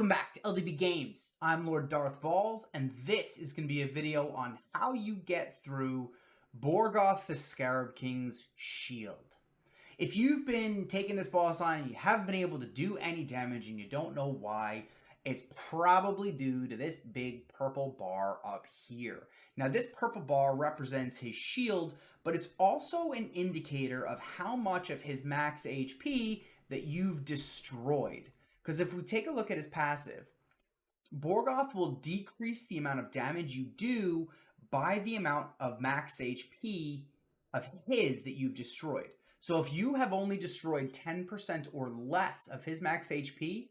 Welcome back to LDB Games. I'm Lord Darth Balls, and this is going to be a video on how you get through Borgoth the Scarab King's shield. If you've been taking this boss line and you haven't been able to do any damage and you don't know why, it's probably due to this big purple bar up here. Now this purple bar represents his shield, but it's also an indicator of how much of his max HP that you've destroyed. Because if we take a look at his passive, Borgoth will decrease the amount of damage you do by the amount of max HP of his that you've destroyed. So if you have only destroyed 10% or less of his max HP,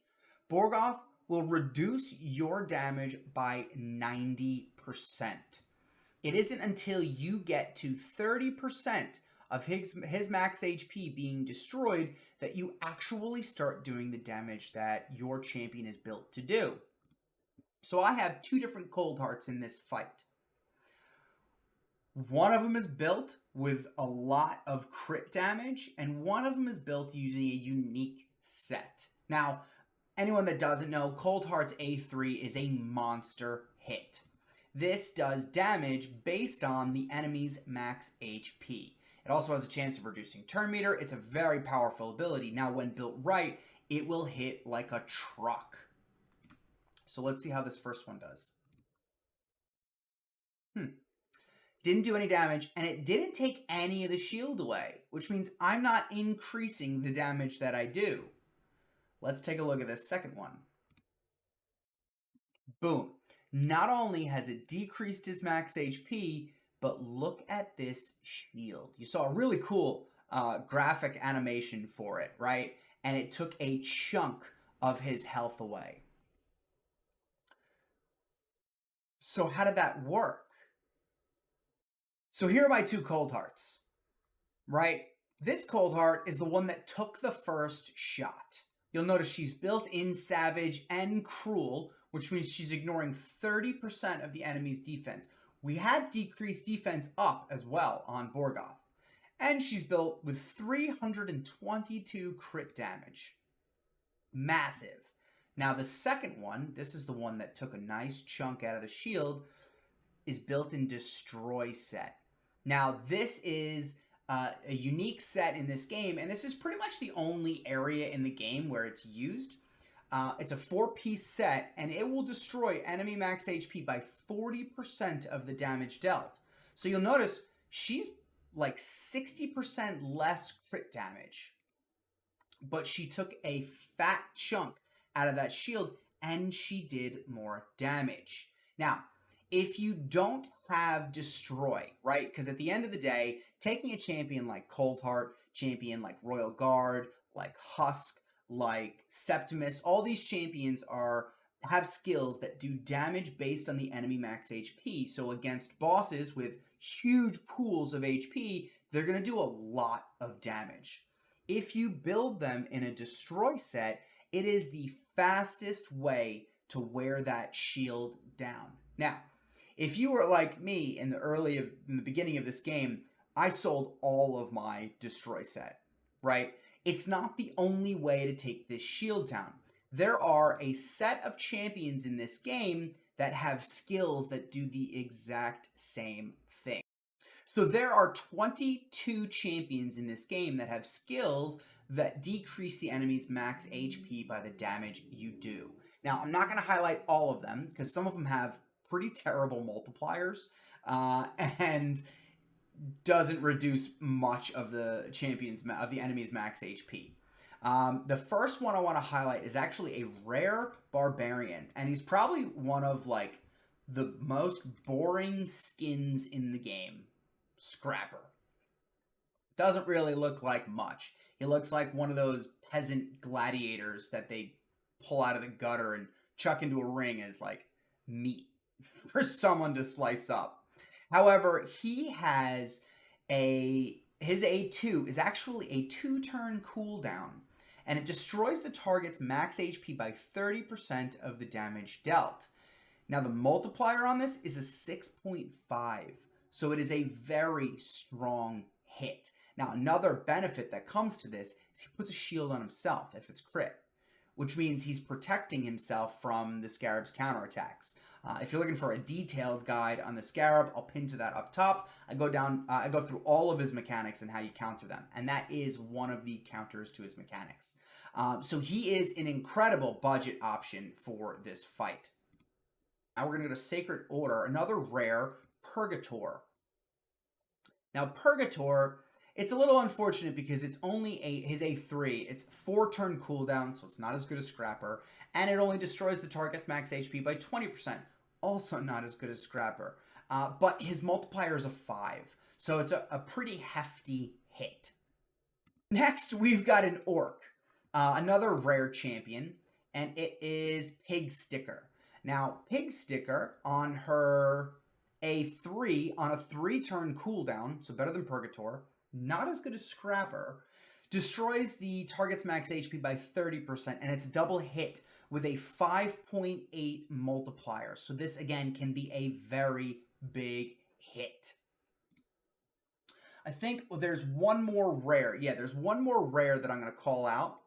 Borgoth will reduce your damage by 90%. It isn't until you get to 30% of his max HP being destroyed that you actually start doing the damage that your champion is built to do. So I have two different Coldhearts in this fight. One of them is built with a lot of crit damage, and one of them is built using a unique set. Now, anyone that doesn't know, Coldhearts A3 is a monster hit. This does damage based on the enemy's max HP. It also has a chance of reducing turn meter. It's a very powerful ability. Now, when built right, it will hit like a truck. So let's see how this first one does. Didn't do any damage, and it didn't take any of the shield away, which means I'm not increasing the damage that I do. Let's take a look at this second one. Boom. Not only has it decreased his max HP, but look at this shield. You saw a really cool graphic animation for it, right? And it took a chunk of his health away. So how did that work? So here are my two Coldhearts, right? This Coldheart is the one that took the first shot. You'll notice she's built in Savage and Cruel, which means she's ignoring 30% of the enemy's defense. We had decreased defense up as well on Borgoth. And she's built with 322 crit damage. Massive. Now the second one, this is the one that took a nice chunk out of the shield, is built in Destroy set. Now this is a unique set in this game, and this is pretty much the only area in the game where it's used. It's a 4-piece set, and it will destroy enemy max HP by 40% of the damage dealt. So you'll notice she's like 60% less crit damage. But she took a fat chunk out of that shield, and she did more damage. Now, if you don't have Destroy, right? Because at the end of the day, taking a champion like Coldheart, champion like Royal Guard, like Husk, like Septimus, all these champions have skills that do damage based on the enemy max HP. So against bosses with huge pools of HP, they're going to do a lot of damage. If you build them in a Destroy set, it is the fastest way to wear that shield down. Now, if you were like me in the beginning of this game, I sold all of my Destroy set, right? It's not the only way to take this shield down. There are a set of champions in this game that have skills that do the exact same thing. So there are 22 champions in this game that have skills that decrease the enemy's max HP by the damage you do. Now, I'm not going to highlight all of them because some of them have pretty terrible multipliers and doesn't reduce much of the enemy's max HP. The first one I want to highlight is actually a rare barbarian, and he's probably one of like the most boring skins in the game. Scrapper. Doesn't really look like much. He looks like one of those peasant gladiators that they pull out of the gutter and chuck into a ring as like meat for someone to slice up. However, he has his A2 is actually a 2-turn cooldown, and it destroys the target's max HP by 30% of the damage dealt. Now, the multiplier on this is a 6.5, so it is a very strong hit. Now, another benefit that comes to this is he puts a shield on himself if it's crit, which means he's protecting himself from the Scarab's counterattacks. If you're looking for a detailed guide on the Scarab, I'll pin to that up top. I go through all of his mechanics and how you counter them, and that is one of the counters to his mechanics. So he is an incredible budget option for this fight. Now we're going to go to Sacred Order, another rare, Purgator. Now Purgator, it's a little unfortunate because it's only his A3. It's 4-turn cooldown, so it's not as good as Scrapper, and it only destroys the target's max HP by 20%. Also not as good as Scrapper, but his multiplier is a 5, so it's a pretty hefty hit. Next, we've got an Orc, another rare champion, and it is Pig Sticker. Now, Pig Sticker on her A3 on a 3-turn cooldown, so better than Purgator, not as good as Scrapper, destroys the target's max HP by 30%, and it's double hit with a 5.8 multiplier. So this, again, can be a very big hit. I think there's one more rare. Yeah, there's one more rare that I'm going to call out,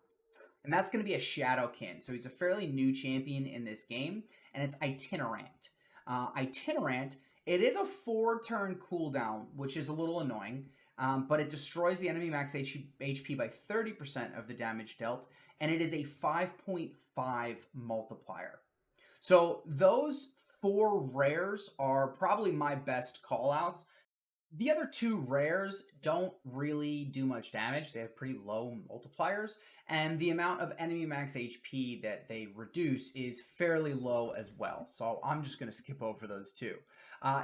and that's going to be a Shadowkin. So he's a fairly new champion in this game, and it's Itinerant. Itinerant, it is a 4-turn cooldown, which is a little annoying, but it destroys the enemy max HP by 30% of the damage dealt, and it is a 5.5 multiplier. So those 4 rares are probably my best callouts. The other 2 rares don't really do much damage. They have pretty low multipliers, and the amount of enemy max HP that they reduce is fairly low as well. So I'm just going to skip over those 2.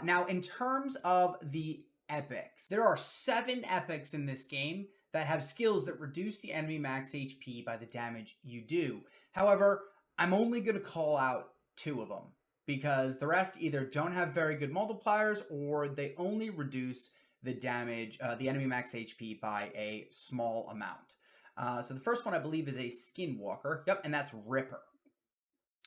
Now, in terms of the epics, there are 7 epics in this game that have skills that reduce the enemy max HP by the damage you do. However, I'm only going to call out 2 of them, because the rest either don't have very good multipliers or they only reduce the damage, the enemy max HP by a small amount. So the first one I believe is a Skinwalker. Yep, and that's Ripper.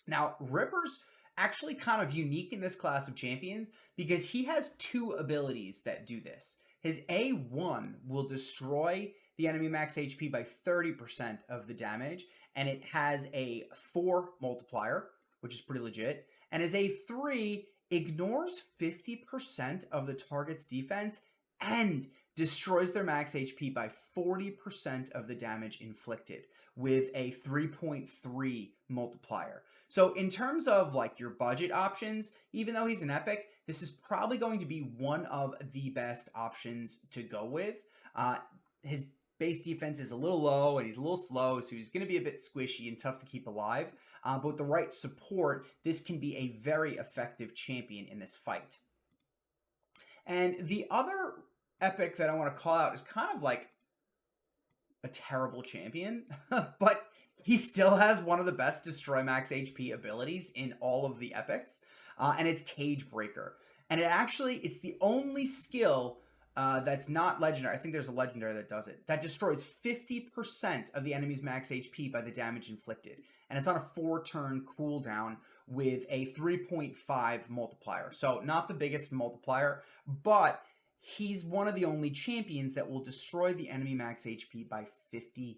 Now, Ripper's actually kind of unique in this class of champions because he has 2 abilities that do this. His A1 will destroy the enemy max HP by 30% of the damage, and it has a 4 multiplier, which is pretty legit. And his A3 ignores 50% of the target's defense and destroys their max HP by 40% of the damage inflicted with a 3.3 multiplier. So in terms of like your budget options, even though he's an epic, this is probably going to be one of the best options to go with. His base defense is a little low and he's a little slow, so he's going to be a bit squishy and tough to keep alive. But with the right support, this can be a very effective champion in this fight. And the other epic that I want to call out is kind of like a terrible champion, but he still has one of the best destroy max HP abilities in all of the epics, and it's Cage Breaker. And it's the only skill that's not legendary. I think there's a legendary that does it. That destroys 50% of the enemy's max HP by the damage inflicted. And it's on a 4-turn cooldown with a 3.5 multiplier. So not the biggest multiplier, but he's one of the only champions that will destroy the enemy max HP by 50%.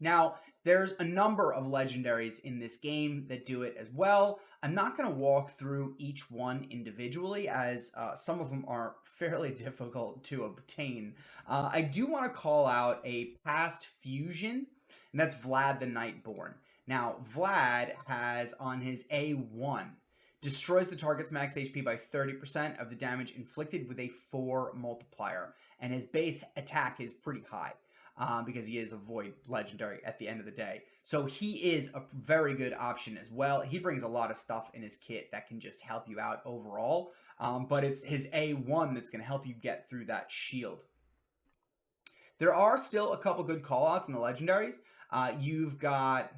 Now, there's a number of legendaries in this game that do it as well. I'm not going to walk through each one individually, as some of them are fairly difficult to obtain. I do want to call out a past fusion, and that's Vlad the Nightborn. Now, Vlad has on his A1, destroys the target's max HP by 30% of the damage inflicted with a 4 multiplier, and his base attack is pretty high. Because he is a Void legendary at the end of the day. So he is a very good option as well. He brings a lot of stuff in his kit that can just help you out overall. But it's his A1 that's going to help you get through that shield. There are still a couple good callouts in the legendaries. You've got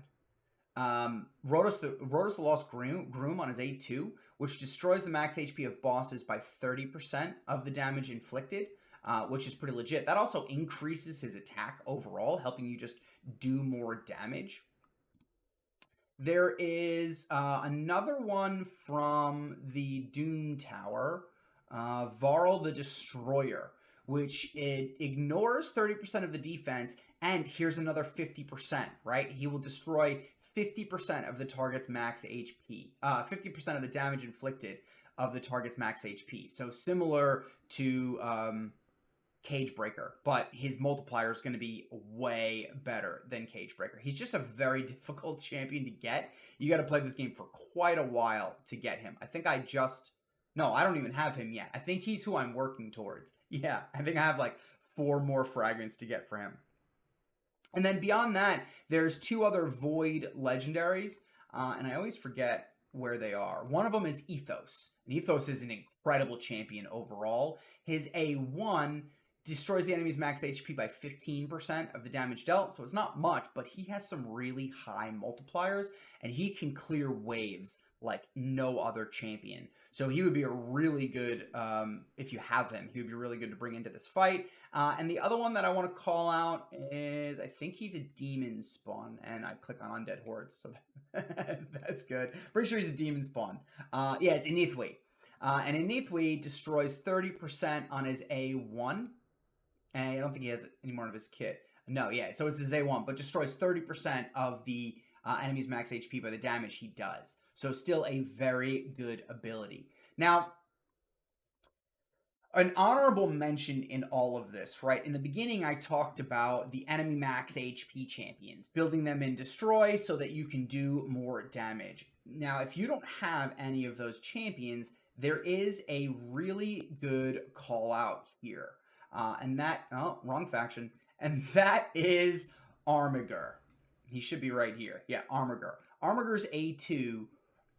Rotos the Lost Groom on his A2, which destroys the max HP of bosses by 30% of the damage inflicted. Which is pretty legit. That also increases his attack overall, helping you just do more damage. There is another one from the Doom Tower, Varl the Destroyer, which it ignores 30% of the defense, and here's another 50%, right? He will destroy 50% of the target's max HP, 50% of the damage inflicted of the target's max HP. So similar to Cage Breaker, but his multiplier is going to be way better than Cage Breaker. He's just a very difficult champion to get. You got to play this game for quite a while to get him. I think I don't even have him yet. I think he's who I'm working towards. Yeah, I think I have like 4 more fragments to get for him. And then beyond that, there's 2 other Void legendaries, and I always forget where they are. One of them is Ethos. And Ethos is an incredible champion overall. His A1 destroys the enemy's max HP by 15% of the damage dealt, so it's not much, but he has some really high multipliers, and he can clear waves like no other champion. So he would be a really good, if you have him, he would be really good to bring into this fight. And the other one that I want to call out is, I think he's a demon spawn, and I click on Undead Hordes, so that's good. Pretty sure he's a demon spawn. Yeah, it's Inithwi. And Inithwi destroys 30% on his A1. And I don't think he has any more of his kit. No, yeah, so it's his A1, but destroys 30% of the enemy's max HP by the damage he does. So still a very good ability. Now, an honorable mention in all of this, right? In the beginning, I talked about the enemy max HP champions, building them in Destroy so that you can do more damage. Now, if you don't have any of those champions, there is a really good call out here. Wrong faction. And that is Armiger. He should be right here. Yeah, Armiger. Armiger's A2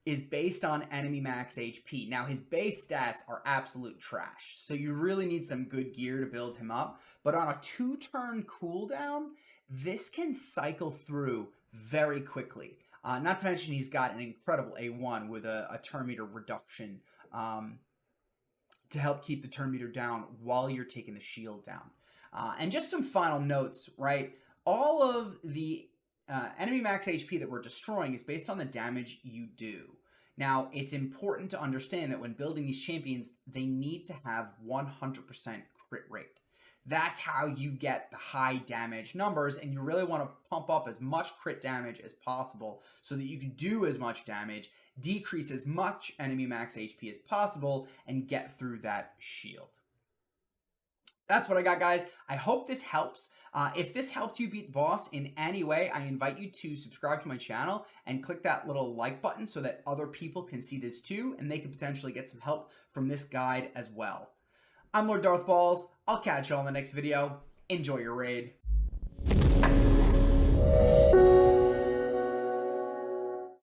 is based on enemy max HP. Now, his base stats are absolute trash, so you really need some good gear to build him up. But on a 2-turn cooldown, this can cycle through very quickly. Not to mention he's got an incredible A1 with a turn meter reduction to help keep the turn meter down while you're taking the shield down. And just some final notes, right? All of the enemy max HP that we're destroying is based on the damage you do. Now, it's important to understand that when building these champions, they need to have 100% crit rate. That's how you get the high damage numbers, and you really want to pump up as much crit damage as possible so that you can do as much damage, decrease as much enemy max HP as possible, and get through that shield. That's what I got, guys. I hope this helps. If this helped you beat the boss in any way, I invite you to subscribe to my channel and click that little like button so that other people can see this too, and they can potentially get some help from this guide as well. I'm Lord Darth Balls. I'll catch you all in the next video. Enjoy your raid.